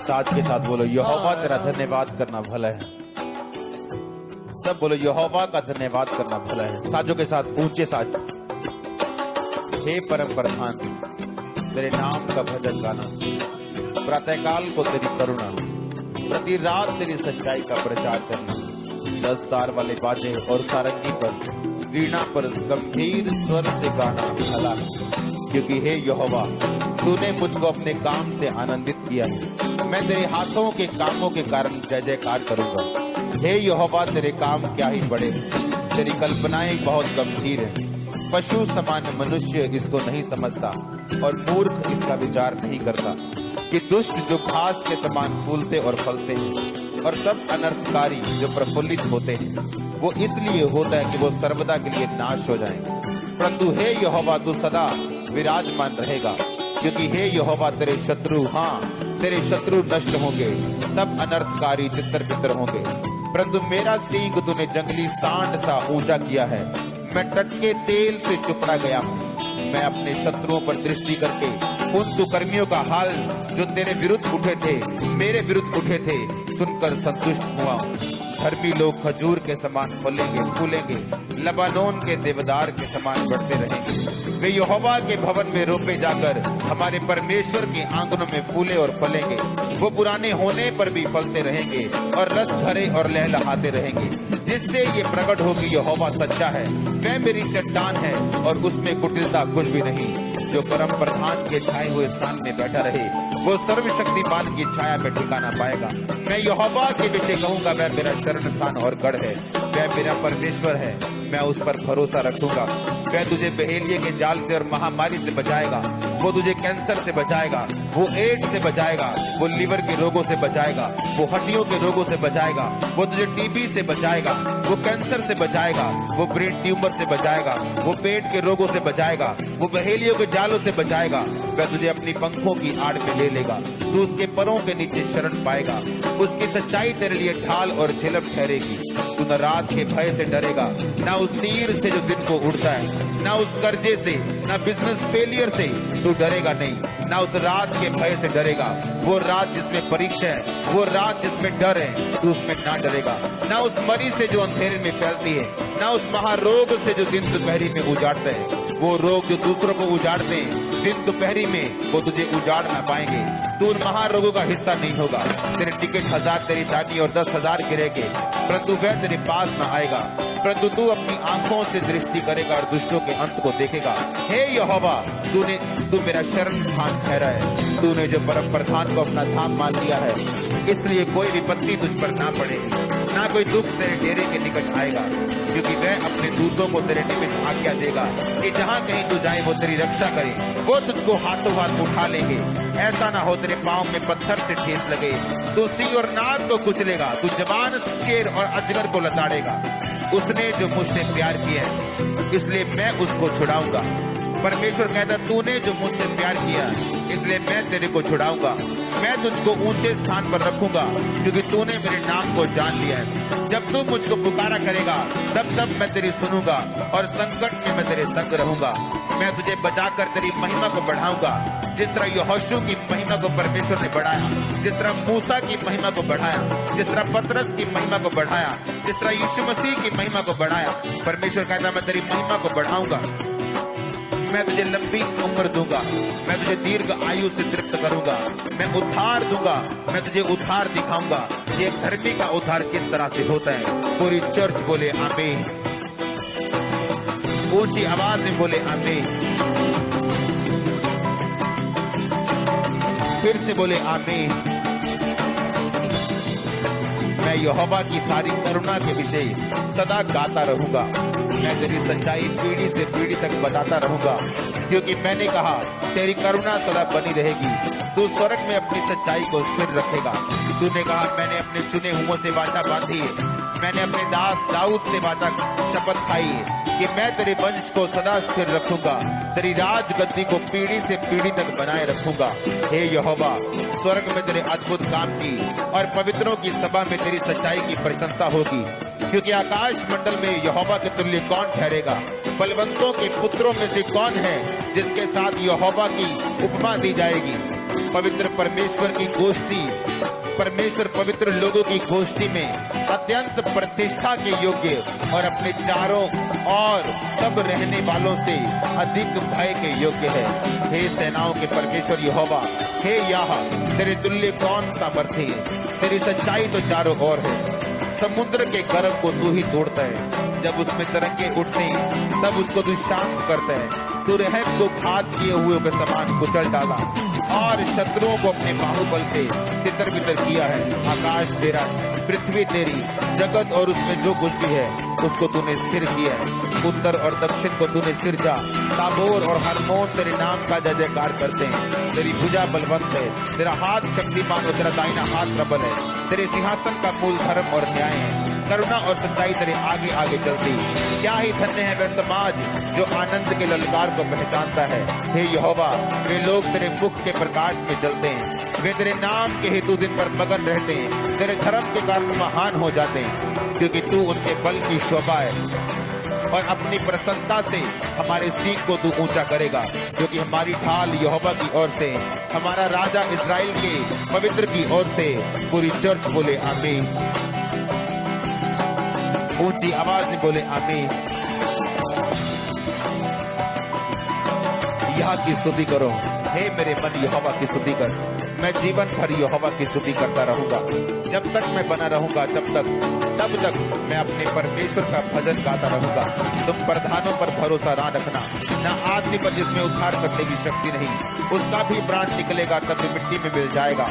साथ के साथ बोलो यहोवा तेरा धन्यवाद करना भला है। सब बोलो यहोवा का धन्यवाद करना भला है। साजों के साथ ऊंचे साज। हे परम प्रधान तेरे नाम का भजन गाना, प्रातःकाल को तेरी करुणा, प्रति रात तेरी सच्चाई का प्रचार करना। 10 तार वाले बाजे और सारंगी पर, वीणा पर गंभीर स्वर से गाना भला है। क्योंकि हे यहोवा तूने मुझको अपने काम से आनंदित किया है। मैं तेरे हाथों के कामों के कारण जय जयकार करूंगा। हे यहोवा तेरे काम क्या ही बड़े, तेरी कल्पनाएं बहुत गंभीर है। पशु समान मनुष्य इसको नहीं समझता और मूर्ख इसका विचार नहीं करता कि दुष्ट जो घास के समान फूलते और फलते हैं और सब अनर्थकारी जो प्रफुल्लित होते हैं वो इसलिए होता है कि वो सर्वदा के लिए नाश हो जाएं। परंतु हे यहोवा तू सदा विराजमान रहेगा। क्योंकि हे यहोवा तेरे शत्रु, हाँ तेरे शत्रु नष्ट होंगे, सब अनर्थकारी तितर बितर होंगे। परंतु मेरा सींग तूने जंगली सांड सा ऊंचा किया है। मैं टटके तेल से चुपड़ा गया हूँ। मैं अपने शत्रुओं पर दृष्टि करके उन दुष्कर्मियों का हाल जो तेरे विरुद्ध उठे थे, मेरे विरुद्ध उठे थे, सुनकर संतुष्ट हुआ हूँ। धर्मी लोग खजूर के समान फलेंगे फूलेंगे, लबानोन के देवदार के समान बढ़ते रहेंगे। वे यहोवा के भवन में रोपे जाकर हमारे परमेश्वर के आंगनों में फूले और फलेंगे। वो पुराने होने पर भी फलते रहेंगे और रस भरे और लहलहाते रहेंगे। जिससे ये प्रकट हो कि यहोवा सच्चा है, वह मेरी चट्टान है और उसमें कुटिलता कुछ भी नहीं। जो परम प्रधान के छाए हुए स्थान में बैठा रहे वो सर्वशक्तिमान की छाया में ठिकाना पाएगा। मैं यहोवा के विषय कहूंगा, वह मेरा शरण स्थान और गढ़ है। वह मेरा परमेश्वर है, मैं उस पर भरोसा रखूंगा। वह तुझे बहेलिये के जाल से और महामारी से बचाएगा। वो तुझे कैंसर से बचाएगा, वो एड्स से बचाएगा, वो लीवर के रोगों से बचाएगा, वो हड्डियों के रोगों से बचाएगा, वो तुझे टीबी से बचाएगा, वो कैंसर से बचाएगा, वो ब्रेन ट्यूमर से बचाएगा, वो पेट के रोगों से बचाएगा, वो बहेलियों के जालों से बचाएगा। वह तुझे अपनी पंखों की आड़ में ले लेगा। तू उसके परों के नीचे शरण पाएगा। उसकी सच्चाई तेरे लिए ढाल और झिलम ठहरेगी। तू न रात के भय से डरेगा, न उस तीर से जो दिन को उड़ता है, न उस कर्जे से, न बिजनेस फेलियर से तू डरेगा नहीं। न उस रात के भय से डरेगा। वो रात जिसमें परीक्षा है, वो रात जिसमें डर है, तू उसमें ना डरेगा। न उस मरी से जो अंधेरे में फैलती है, न उस महारोग से जो दिन दोपहरी में उजाड़ता है। वो रोग जो दूसरों को उजाड़ते हैं, दिन दोपहरी में वो तुझे उजाड़ ना पाएंगे। तू उन महारोगों का हिस्सा नहीं होगा। तेरे टिकट 1000 तेरी दानी और 10,000 गिरेंगे, परंतु वह तेरे पास न आएगा। परंतु तू अपनी आंखों से दृष्टि करेगा और दुष्टों के अंत को देखेगा। हे यहोवा तू मेरा शरण स्थान ठहरा है। तूने जो परम प्रधान को अपना धाम मान लिया है, इसलिए कोई विपत्ति तुझ पर ना पड़े, ना कोई दुख तेरे डेरे के निकट आएगा। क्योंकि वह अपने दूतों को तेरे निमित्त आज्ञा देगा कि जहाँ कहीं तू जाए वो तेरी रक्षा करे। वो तुझको हाथों हाथ उठा लेंगे, ऐसा ना हो तेरे पाँव में पत्थर से ठेस लगे। तू सिंह और नाग को कुचलेगा, तू जवान शेर और अजगर को लताड़ेगा। उसने जो मुझसे प्यार किया है इसलिए मैं उसको छुड़ाऊंगा। परमेश्वर कहता तूने जो मुझसे प्यार किया इसलिए मैं तेरे को छुड़ाऊंगा। मैं तुझको ऊंचे स्थान पर रखूंगा क्योंकि तूने मेरे नाम को जान लिया है। जब तू मुझको पुकारा करेगा तब मैं तेरी सुनूंगा और संकट में मैं तेरे संग रहूंगा। मैं तुझे बचाकर तेरी महिमा को बढ़ाऊंगा। जिस तरह यहोशू की महिमा को परमेश्वर ने बढ़ाया, जिस तरह मूसा की महिमा को बढ़ाया, जिस तरह पतरस की महिमा को बढ़ाया, जिस तरह यीशु मसीह की महिमा को बढ़ाया, परमेश्वर कहता मैं तेरी महिमा को बढ़ाऊंगा। मैं तुझे लंबी उम्र दूंगा, मैं तुझे दीर्घ आयु से तृप्त करूंगा, मैं उद्धार दूंगा, मैं तुझे उद्धार दिखाऊंगा। ये धरती का उद्धार किस तरह से होता है। पूरी चर्च बोले आमीन, ऊंची आवाज में बोले आमीन, फिर से बोले आमीन। मैं यहोवा की सारी करुणा के विषय सदा गाता रहूंगा। मैं तेरी सच्चाई पीढ़ी से पीढ़ी तक बताता रहूंगा, क्योंकि मैंने कहा तेरी करुणा सदा बनी रहेगी। तू स्वर्ग में अपनी सच्चाई को स्थिर रखेगा। तूने कहा मैंने अपने चुने हुओं से वाचा बांधी है, मैंने अपने दास दाऊद से वाचा शपथ खाई है कि मैं तेरे वंश को सदा स्थिर रखूंगा, तेरी राज गद्दी को पीढ़ी से पीढ़ी तक बनाए रखूंगा। हे यहोवा स्वर्ग में तेरे अद्भुत काम की और पवित्रों की सभा में तेरी सच्चाई की प्रशंसा होगी। क्योंकि आकाश मंडल में यहोवा के तुल्य कौन ठहरेगा। बलवंतों के पुत्रों में से कौन है जिसके साथ यहोवा की उपमा दी जाएगी। पवित्र परमेश्वर की गोष्ठी, परमेश्वर पवित्र लोगों की गोष्ठी में अत्यंत प्रतिष्ठा के योग्य और अपने चारों और सब रहने वालों से अधिक भय के योग्य है। हे सेनाओं के परमेश्वर यहोवा, हे याह, तेरे तुल्य कौन सामर्थ्य है? तेरी सच्चाई तो चारों ओर है। समुद्र के गर्भ को तू ही तोड़ता है, जब उसमें तरंगे उठते तब उसको तू शांत करता है। तू रहम को घात किए हुए के समान कुचल डाला और शत्रुओं को अपने बाहुबल से तितर बितर किया है। आकाश तेरा, पृथ्वी तेरी, जगत और उसमें जो कुछ भी है उसको तूने स्थिर किया है। उत्तर और दक्षिण को तूने सिरजा। ताबोर और हरमोन तेरे नाम का जय जयकार करते हैं। तेरी भुजा बलवंत है, तेरा हाथ शक्तिमान और तेरा दाहिना हाथ प्रबल है। तेरे सिंहासन का मूल धर्म और न्याय है, करुणा और सच्चाई तेरे आगे आगे चलती। क्या ही धन्य है वह समाज जो आनंद के ललकार को पहचानता है। हे यहोवा, वे लोग तेरे मुख के प्रकाश में चलते हैं। वे तेरे नाम के हेतु दिन पर मगन रहते हैं। तेरे धर्म के कारण महान हो जाते हैं, क्योंकि तू उनके बल की शोभा है और अपनी प्रसन्नता से हमारे सींग को तू ऊंचा करेगा। क्योंकि हमारी ढाल यहोवा की ओर से, हमारा राजा इस्राएल के पवित्र की ओर से। पूरी चर्च बोले आमीन, ऊंची आवाज में बोले आमीन। यह की स्तुति करो, हे मेरे मन यहोवा की स्तुति कर। मैं जीवन भर यहोवा की स्तुति करता रहूंगा। जब तक मैं बना रहूंगा तब तक मैं अपने परमेश्वर का भजन गाता रहूंगा। तुम प्रधानों पर भरोसा ना रखना, न आदमी पर जिसमें उद्धार करने की शक्ति नहीं। उसका भी प्राण निकलेगा तब भी मिट्टी में मिल जाएगा।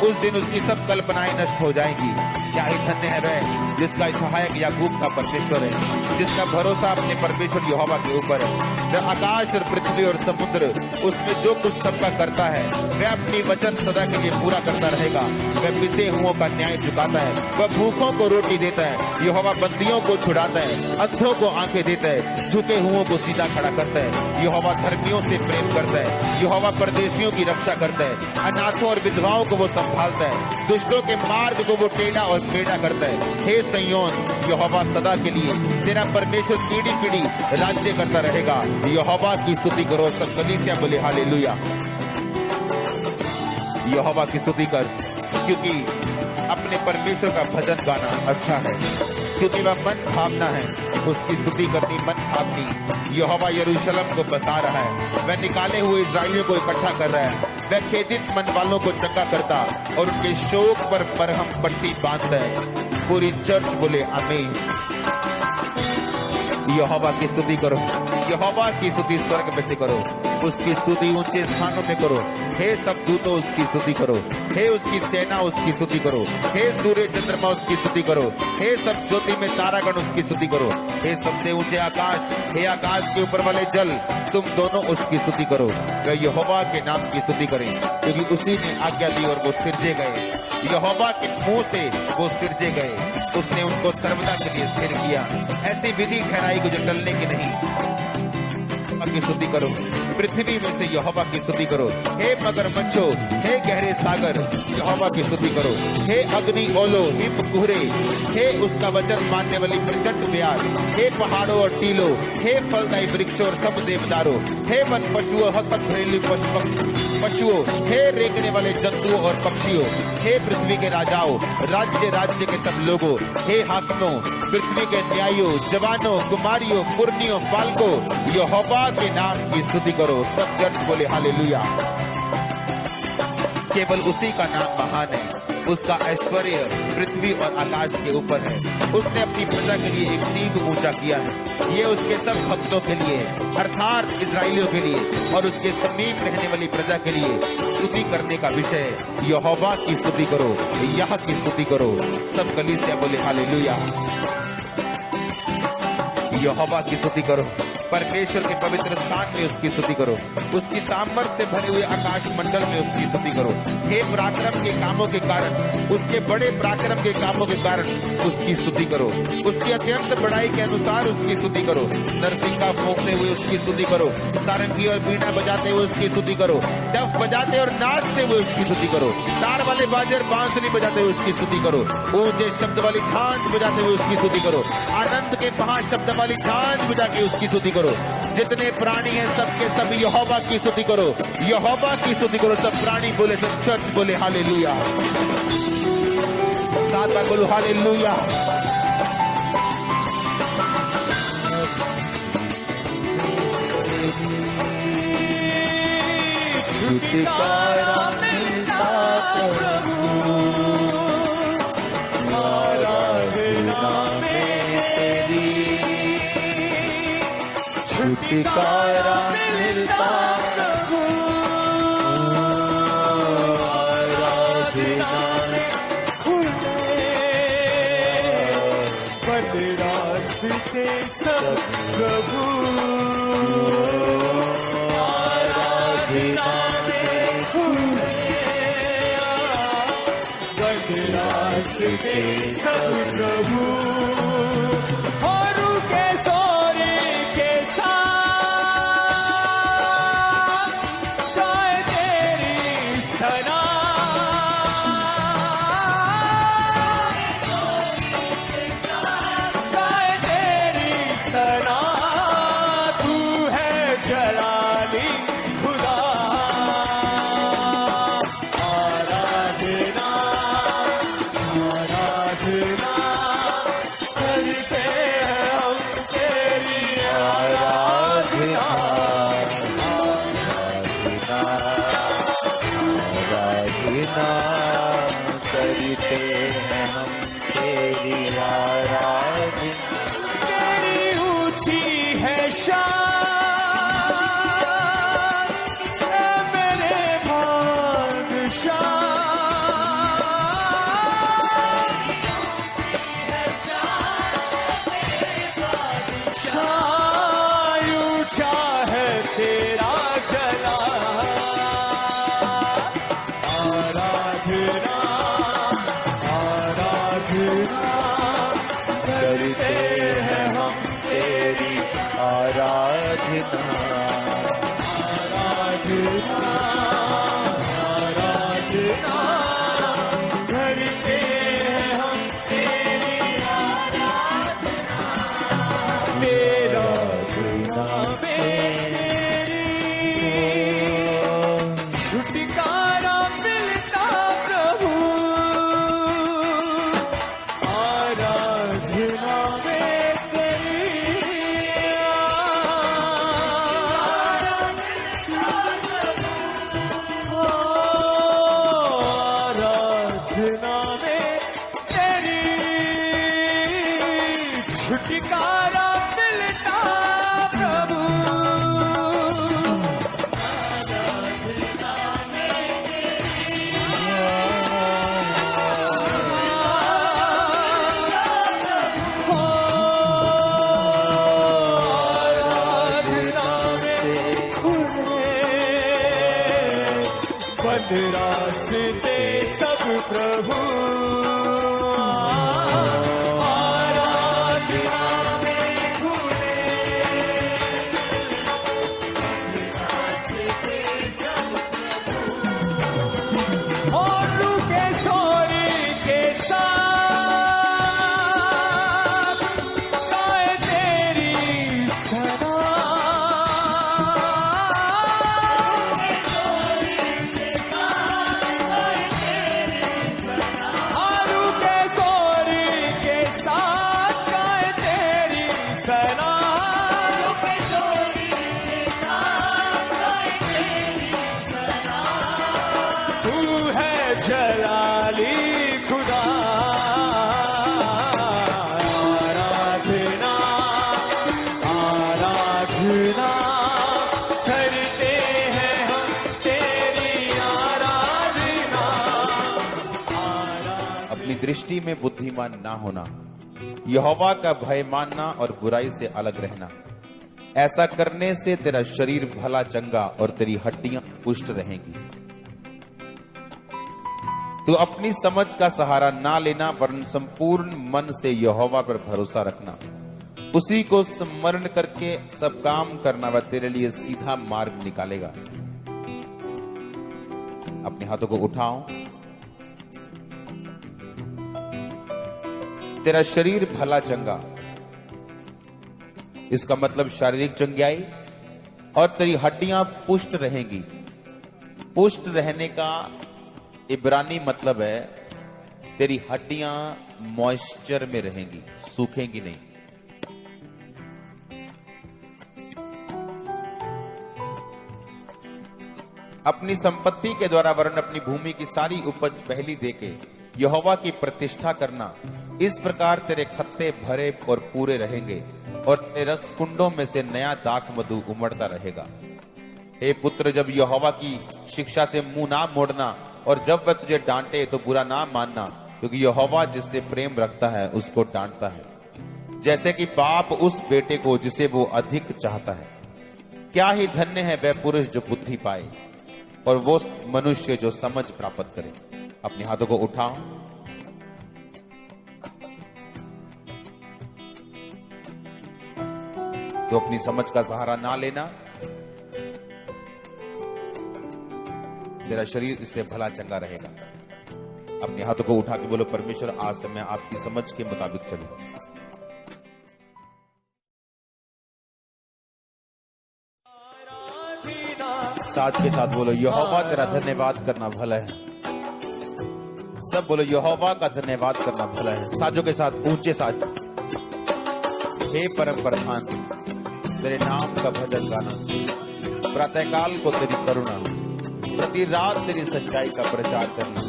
उस दिन उसकी सब कल्पनाएं नष्ट हो जाएंगी। क्या ही धन्य है वह जिसका सहायक याकूब का परमेश्वर है, जिसका भरोसा अपने परमेश्वर यहोवा के ऊपर है। जो आकाश और पृथ्वी और समुद्र उसमें जो कुछ सबका करता है, वह अपनी वचन सदा के लिए पूरा करता रहेगा। वह पिसे हुओं का न्याय चुकाता है, वह भूखों को रोटी देता है। यहोवा बंदियों को छुड़ाता है, अंधों को आंखें देता है, झुके हुओं को सीधा खड़ा करता है। यहोवा धर्मियों से प्रेम करता है। यहोवा परदेशियों की रक्षा करता है। अनाथों और विधवाओं को वो संभालता है। दुष्टों के मार्ग को वो टेढ़ा और टेढ़ा करता है। हे सिय्योन, यहोवा सदा के लिए, तेरा परमेश्वर पीढ़ी पीढ़ी राज्य करता रहेगा। यहोवा की स्तुति करो। सब कलीसिया बोले हालेलुया। यहोवा की स्तुति कर, क्योंकि अपने परमेश्वर का भजन गाना अच्छा है, क्योंकि वह मन भावना है। उसकी स्तुति करनी मन भावनी। यहोवा यरूशलेम को बसा रहा है, वह निकाले हुए इस्राएलियों को इकट्ठा कर रहा है। वह खेदित मन वालों को चंगा करता और उनके शोक पर मरहम पट्टी बांधता है। पूरी चर्च बोले आमीन। यहोवा की स्तुति करो। यहोवा की स्तुति स्वर्ग में से करो, उसकी स्तुति ऊंचे स्थानों में करो। हे सब दूतों उसकी स्तुति करो, हे उसकी सेना उसकी स्तुति करो। हे सूर्य चंद्रमा उसकी स्तुति करो, हे सब ज्योति में तारागण उसकी स्तुति करो। हे सबसे ऊंचे आकाश, हे आकाश के ऊपर वाले जल, तुम दोनों उसकी स्तुति करो। वे यहोवा के नाम की स्तुति करें, क्योंकि उसी ने आज्ञा दी और वो सिरजे गए। यहोवा के मुंह से वो सिरजे गए, उसने उनको सर्वदा के लिए स्थिर किया। ऐसी विधि ठहराई को जो टलने की नहीं। की स्तुति करो, पृथ्वी में से यहोवा की स्तुति करो। हे मगरमच्छों, हे गहरे सागर, यहोवा की स्तुति करो। हे अग्नि ओलो, हिम कुहरे, हे उसका वचन मानने वाली प्रचंड ब्याज, हे पहाड़ों और टीलों, हे फलदायी वृक्षों और सब देवदारों, हे वन पशुओं, हसत घरेलू पशुओं, हे रेंगने वाले जंतुओं और पक्षियों, हे पृथ्वी के राजाओं, राज्य राज्य के सब लोगों, हे हाकिमों, पृथ्वी के न्यायियों, जवानों, कुमारियों, पुरनियों, बालकों, यहोवा के नाम की स्तुति करो। सब जन बोले हालेलुया। केवल उसी का नाम महान है, उसका ऐश्वर्य पृथ्वी और आकाश के ऊपर है। उसने अपनी प्रजा के लिए एक सींग ऊंचा किया है। ये उसके सब भक्तों के लिए, अर्थात इस्राएलियों के लिए और उसके समीप रहने वाली प्रजा के लिए स्तुति करने का विषय है। यहोवा की स्तुति करो, यह की स्तुति करो। सब कलीसिया बोले हालेलुया। यहोवा की स्तुति करो, परमेश्वर के पवित्र स्थान में उसकी स्तुति करो, उसकी सामर्थ्य से भरे हुए आकाश मंडल में उसकी स्तुति करो। हे पराक्रम के कामों के कारण, उसके बड़े पराक्रम के कामों के कारण उसकी स्तुति करो। उसकी अत्यंत बड़ाई के अनुसार उसकी स्तुति करो। नरसिंगा फूंकते हुए उसकी स्तुति करो, सारंगी और बीड़ा बजाते हुए उसकी स्तुति करो, डफ बजाते और नाचते हुए उसकी स्तुति करो, तार वाले बाजे और बांसुरी बजाते हुए उसकी स्तुति करो, ऊंचे शब्द वाली झांझ बजाते हुए उसकी स्तुति करो, आनंद के 5 शब्द वाली झांझ बजा के उसकी स्तुति करो। जितने प्राणी हैं सबके सब यहोवा की स्तुति करो, यहोवा की स्तुति करो। सब प्राणी बोले, सब चर्च बोले हालेलुया। साथ बार बोलो हालेलुया। छुटकारा मिलता प्रभु, आराधना में तेरी। छुटकारा मिलता प्रभु, आराधना में बंद रास्ते सब प्रभु, आराधना रास्ते सब प्रभु। और के सोरे के साथ गाए तेरी सना, गाए तेरी सना। तू है जलाली खुदा, आराधना करते हैं हम तेरी आराधना, आराधना करते हैं हम तेरी आराधना। तेरी ऊंची है शान मेरे बादशाह, तेरा चला। आराधना आराधना करते हैं हम तेरी आराधना, आराधना आराधना करते हैं हम तेरी आराधना। तेरा गुना छुटकारा मिलता प्रभु, आराधना में तेरी। आराधना में तेरी छुटकारा मिलता प्रभु, बंद रास्ते सब प्रभु, आराधना में खुले। और के सोरी के साथ गाए तेरी सना, जलाली खुदा। आराधना आराधना करते हैं हम तेरी आराधना। अपनी दृष्टि में बुद्धिमान ना होना, यहोवा का भय मानना और बुराई से अलग रहना। ऐसा करने से तेरा शरीर भला चंगा और तेरी हड्डियां पुष्ट रहेंगी। तो अपनी समझ का सहारा ना लेना, वरन संपूर्ण मन से यहोवा पर भरोसा रखना। उसी को स्मरण करके सब काम करना, वह तेरे लिए सीधा मार्ग निकालेगा। अपने हाथों को उठाओ। तेरा शरीर भला चंगा, इसका मतलब शारीरिक चंगाई, और तेरी हड्डियां पुष्ट रहेंगी। पुष्ट रहने का इब्रानी मतलब है तेरी हड्डियां मॉइस्चर में रहेंगी, सूखेंगी नहीं। अपनी संपत्ति के द्वारा वरन अपनी भूमि की सारी उपज पहली देके यहोवा की प्रतिष्ठा करना। इस प्रकार तेरे खत्ते भरे और पूरे रहेंगे और तेरे रस कुंडों में से नया दाख मधु उमड़ता रहेगा। हे पुत्र, जब यहोवा की शिक्षा से मुंह ना मोड़ना और जब वह तुझे डांटे तो बुरा ना मानना, क्योंकि यहोवा जिससे प्रेम रखता है उसको डांटता है, जैसे कि बाप उस बेटे को जिसे वो अधिक चाहता है। क्या ही धन्य है वह पुरुष जो बुद्धि पाए और वो मनुष्य जो समझ प्राप्त करे। अपने हाथों को उठाओ। तो अपनी समझ का सहारा ना लेना, तेरा शरीर इससे भला चंगा रहेगा। अपने हाथों को उठा के बोलो, परमेश्वर आज से मैं आपकी समझ के मुताबिक चलूंगा। साथ के साथ बोलो, यहोवा तेरा धन्यवाद करना भला है। सब बोलो, यहोवा का धन्यवाद करना भला है। साजों के साथ ऊंचे साज। हे परम प्रधान, तेरे नाम का भजन गाना, प्रातःकाल को तेरी करुणा, प्रति रात तेरी सच्चाई का प्रचार करना,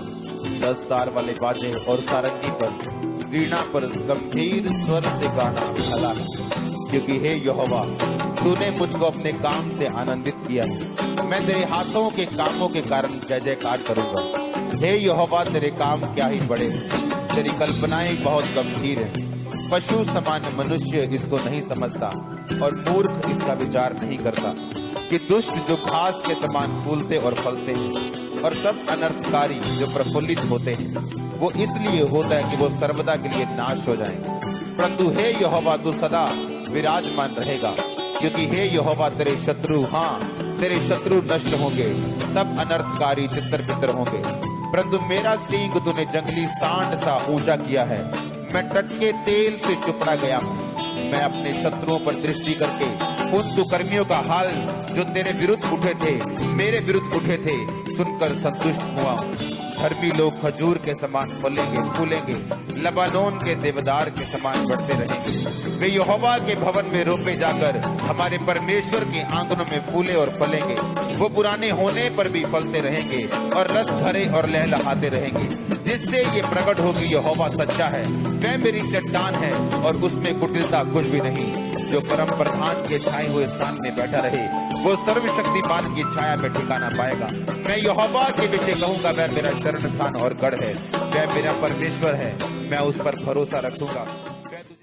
10 तार वाले बाजे और सारंगी पर वीणा पर गंभीर स्वर से गाना भला है। क्योंकि हे यहोवा, तूने मुझको अपने काम से आनंदित किया है। मैं तेरे हाथों के कामों के कारण जय जयकार करूंगा। हे यहोवा, तेरे काम क्या ही बड़े हैं, तेरी कल्पनाएं बहुत गंभीर है। पशु समान मनुष्य इसको नहीं समझता और मूर्ख इसका विचार नहीं करता कि दुष्ट जो घास के समान फूलते और फलते हैं और सब अनर्थकारी जो प्रफुल्लित होते हैं, वो इसलिए होता है कि वो सर्वदा के लिए नाश हो जाएं। परंतु हे यहोवा, तू सदा विराजमान रहेगा, क्योंकि हे यहोवा, तेरे शत्रु, हाँ तेरे शत्रु नष्ट होंगे, सब अनर्थकारी तितर बितर होंगे। परंतु मेरा सींग तूने जंगली सांड सा ऊंचा किया है। मैं टटके तेल से चुपड़ा गया हूँ। मैं अपने शत्रुओं पर दृष्टि करके उन दुष्कर्मियों का हाल जो तेरे विरुद्ध उठे थे, मेरे विरुद्ध उठे थे, सुनकर संतुष्ट हुआ। धर्मी लोग खजूर के समान फलेंगे फूलेंगे, लबानोन के देवदार के समान बढ़ते रहेंगे। वे यहोवा के भवन में रोपे जाकर हमारे परमेश्वर के आंगनों में फूले और फलेंगे। वो पुराने होने पर भी फलते रहेंगे और रस भरे और लहलहाते रहेंगे, जिससे ये प्रकट हो कि यहोवा सच्चा है। वह मेरी चट्टान है और उसमें कुटिलता कुछ भी नहीं। जो परम प्रधान के छाए हुए स्थान में बैठा रहे, वो सर्वशक्तिमान की छाया में ठिकाना पाएगा। मैं यहोवा के विषय कहूंगा, वह मेरा शरण स्थान और गढ़ है, वह मेरा परमेश्वर है, मैं उस पर भरोसा रखूंगा।